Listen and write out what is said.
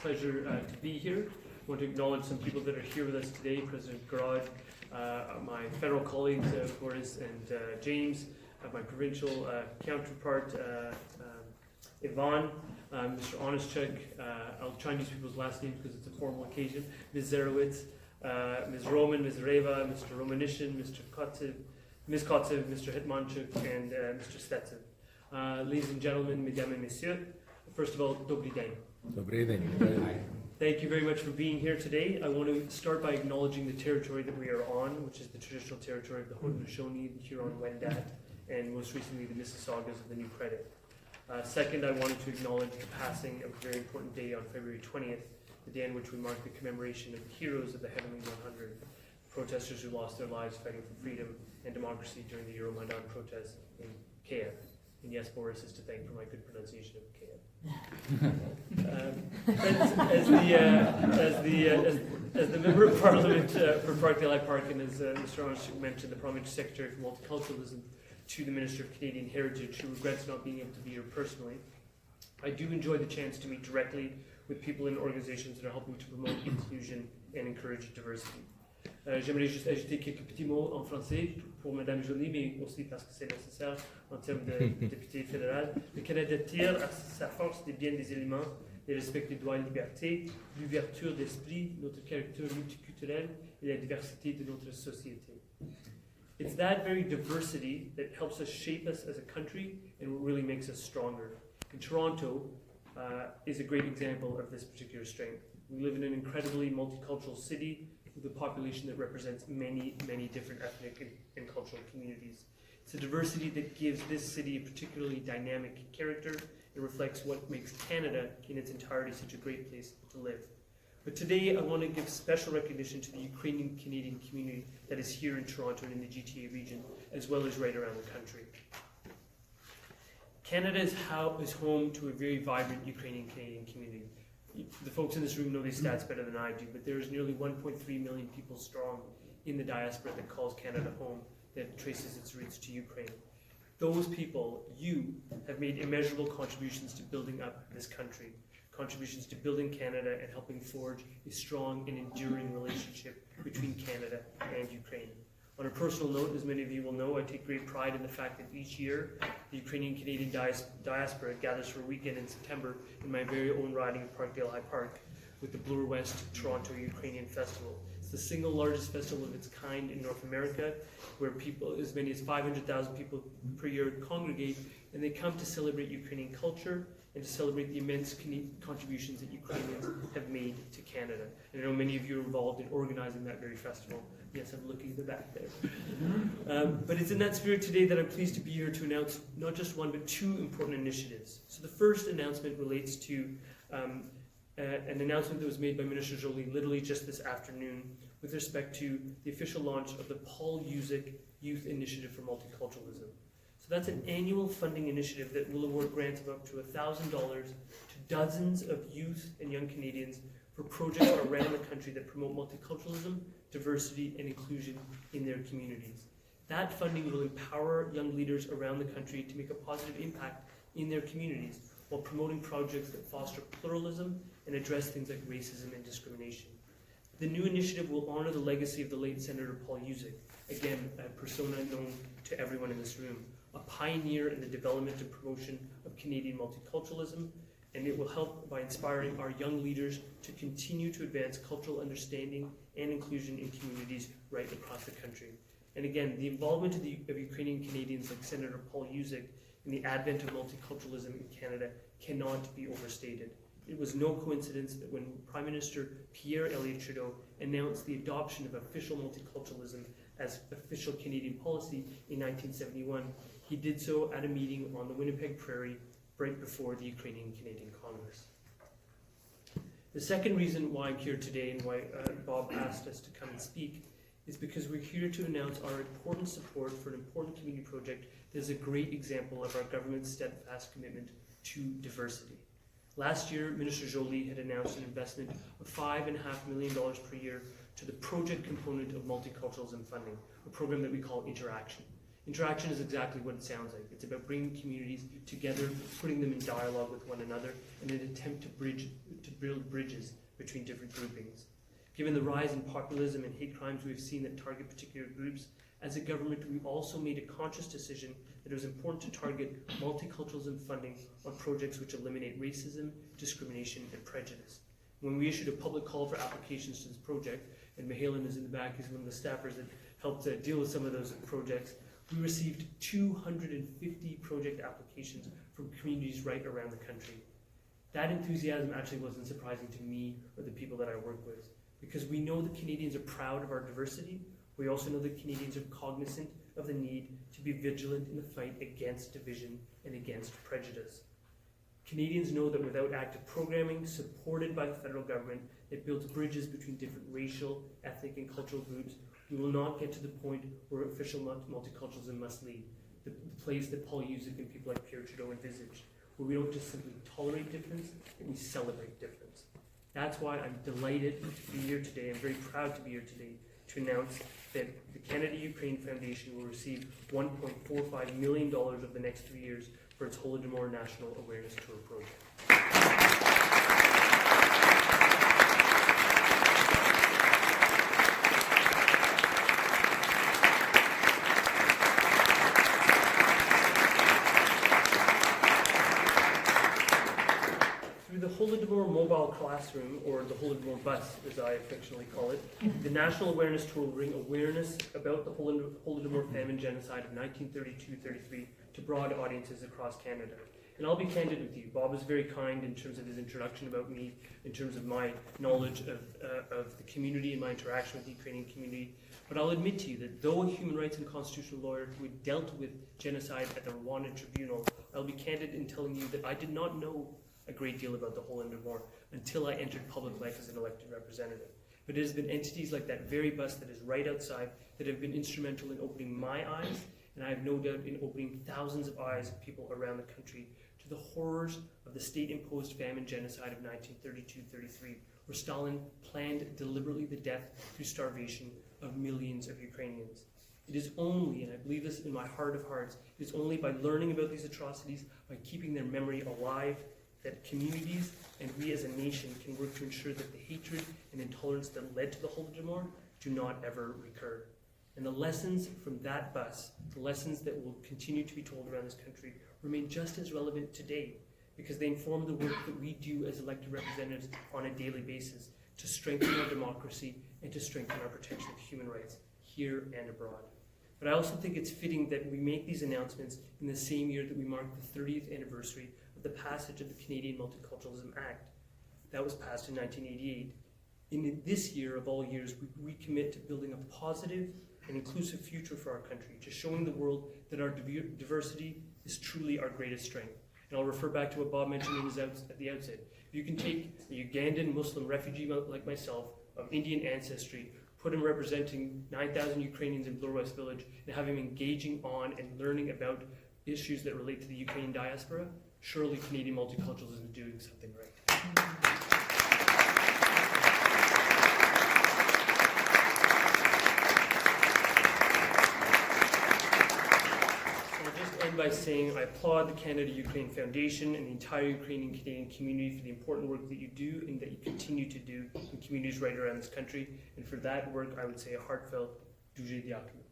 pleasure to be here. I want to acknowledge some people that are here with us today, President Garrod, my federal colleagues, Boris and James, my provincial counterpart, Ivan, Mr. Onischuk, I'll try and use people's last names because it's a formal occasion, Ms. Zerowitz, Ms. Roman, Ms. Reva, Mr. Romanishin, Mr. Kotzev, Ms. Kotzev, Mr. Hitmanchuk, and Mr. Stetson. Ladies and gentlemen, mesdames et messieurs, first of all, dobry den. Dobry den. Thank you very much for being here today. I want to start by acknowledging the territory that we are on, which is the traditional territory of the Haudenosaunee, the Huron-Wendat, and most recently the Mississaugas of the New Credit. Second, I wanted to acknowledge the passing of a very important day on February 20th, the day on which we mark the commemoration of the heroes of the Heavenly 100, protesters who lost their lives fighting for freedom and democracy during the Euromaidan protests in Kiev. And yes, Boris is to thank for my good pronunciation of Kiev. As the Member of Parliament for Parkdale Park, and as Mr. Onischuk mentioned, the Parliamentary Secretary for Multiculturalism to the Minister of Canadian Heritage, who regrets not being able to be here personally, I do enjoy the chance to meet directly with people and organizations that are helping to promote inclusion and encourage diversity. J'aimerais juste ajouter quelques petits mots en français pour Madame Joly, mais aussi parce que c'est nécessaire en termes de député fédéral. Le Canada tire à sa force des biens des éléments, des respect des droits et libertés, l'ouverture d'esprit, notre caractère multiculturel et la diversité de notre société. It's that very diversity that helps us shape us as a country and what really makes us stronger. And Toronto is a great example of this particular strength. We live in an incredibly multicultural city with a population that represents many, many different ethnic and cultural communities. It's a diversity that gives this city a particularly dynamic character and reflects what makes Canada in its entirety such a great place to live. But today I want to give special recognition to the Ukrainian Canadian community that is here in Toronto and in the GTA region, as well as right around the country. Canada is home to a very vibrant Ukrainian Canadian community. The folks in this room know these stats better than I do, but there's nearly 1.3 million people strong in the diaspora that calls Canada home, that traces its roots to Ukraine. Those people, you, have made immeasurable contributions to building up this country, contributions to building Canada and helping forge a strong and enduring relationship between Canada and Ukraine. On a personal note, as many of you will know, I take great pride in the fact that each year the Ukrainian Canadian diaspora gathers for a weekend in September in my very own riding of Parkdale High Park with the Bloor West Toronto Ukrainian Festival. It's the single largest festival of its kind in North America, where people, as many as 500,000 people per year congregate, and they come to celebrate Ukrainian culture and to celebrate the immense contributions that Ukrainians have made to Canada. And I know many of you are involved in organizing that very festival. Yes, I'm looking at the back there. But it's in that spirit today that I'm pleased to be here to announce not just one, but two important initiatives. So the first announcement relates to an announcement that was made by Minister Joly literally just this afternoon with respect to the official launch of the Paul Usick Youth Initiative for Multiculturalism. So that's an annual funding initiative that will award grants of up to $1,000 to dozens of youth and young Canadians for projects around the country that promote multiculturalism, diversity, and inclusion in their communities. That funding will empower young leaders around the country to make a positive impact in their communities while promoting projects that foster pluralism and address things like racism and discrimination. The new initiative will honor the legacy of the late Senator Paul Usick, again, a persona known to everyone in this room, a pioneer in the development and promotion of Canadian multiculturalism, and it will help by inspiring our young leaders to continue to advance cultural understanding and inclusion in communities right across the country. And again, the involvement of Ukrainian Canadians like Senator Paul Usick in the advent of multiculturalism in Canada cannot be overstated. It was no coincidence that when Prime Minister Pierre Elliott Trudeau announced the adoption of official multiculturalism as official Canadian policy in 1971, he did so at a meeting on the Winnipeg Prairie right before the Ukrainian-Canadian Congress. The second reason why I'm here today and why Bob asked us to come and speak is because we're here to announce our important support for an important community project that is a great example of our government's steadfast commitment to diversity. Last year, Minister Joly had announced an investment of $5.5 million per year to the project component of multiculturalism funding, a program that we call Interaction. Interaction is exactly what it sounds like. It's about bringing communities together, putting them in dialogue with one another, in an attempt to build bridges between different groupings. Given the rise in populism and hate crimes we've seen that target particular groups, as a government, we also made a conscious decision that it was important to target multiculturalism funding on projects which eliminate racism, discrimination, and prejudice. When we issued a public call for applications to this project, and Mahalan is in the back, he's one of the staffers that helped deal with some of those projects, we received 250 project applications from communities right around the country. That enthusiasm actually wasn't surprising to me or the people that I work with, because we know that Canadians are proud of our diversity. We also know that Canadians are cognizant of the need to be vigilant in the fight against division and against prejudice. Canadians know that without active programming supported by the federal government that builds bridges between different racial, ethnic, and cultural groups, we will not get to the point where official multiculturalism must lead, the place that Paul Yuzik and people like Pierre Trudeau envisaged, where we don't just simply tolerate difference, but we celebrate difference. That's why I'm delighted to be here today. I'm very proud to be here today to announce that the Canada-Ukraine Foundation will receive $1.45 million over the next 3 years for its Holodomor National Awareness Tour project. The Holodomor Mobile Classroom, or the Holodomor Bus, as I affectionately call it, the National Awareness Tour will bring awareness about the Holodomor famine genocide of 1932-33 to broad audiences across Canada. And I'll be candid with you. Bob was very kind in terms of his introduction about me, in terms of my knowledge of the community and my interaction with the Ukrainian community. But I'll admit to you that though a human rights and constitutional lawyer who had dealt with genocide at the Rwandan Tribunal, I'll be candid in telling you that I did not know a great deal about the Holodomor until I entered public life as an elected representative. But it has been entities like that very bus that is right outside that have been instrumental in opening my eyes, and I have no doubt in opening thousands of eyes of people around the country to the horrors of the state-imposed famine genocide of 1932-33, where Stalin planned deliberately the death through starvation of millions of Ukrainians. It is only, and I believe this in my heart of hearts, it is only by learning about these atrocities, by keeping their memory alive, that communities and we as a nation can work to ensure that the hatred and intolerance that led to the Holodomor do not ever recur. And the lessons from that bus, the lessons that will continue to be told around this country, remain just as relevant today, because they inform the work that we do as elected representatives on a daily basis to strengthen our democracy and to strengthen our protection of human rights here and abroad. But I also think it's fitting that we make these announcements in the same year that we mark the 30th anniversary of the passage of the Canadian Multiculturalism Act. That was passed in 1988. In this year of all years, we commit to building a positive and inclusive future for our country, to showing the world that our diversity is truly our greatest strength. And I'll refer back to what Bob mentioned at the outset. If you can take a Ugandan Muslim refugee like myself, of Indian ancestry, put him representing 9,000 Ukrainians in Bloor West Village, and have him engaging on and learning about issues that relate to the Ukrainian diaspora, surely Canadian multiculturalism is doing something right. By saying I applaud the Canada-Ukraine Foundation and the entire Ukrainian Canadian community for the important work that you do and that you continue to do in communities right around this country. And for that work, I would say a heartfelt Duže Ďakujem.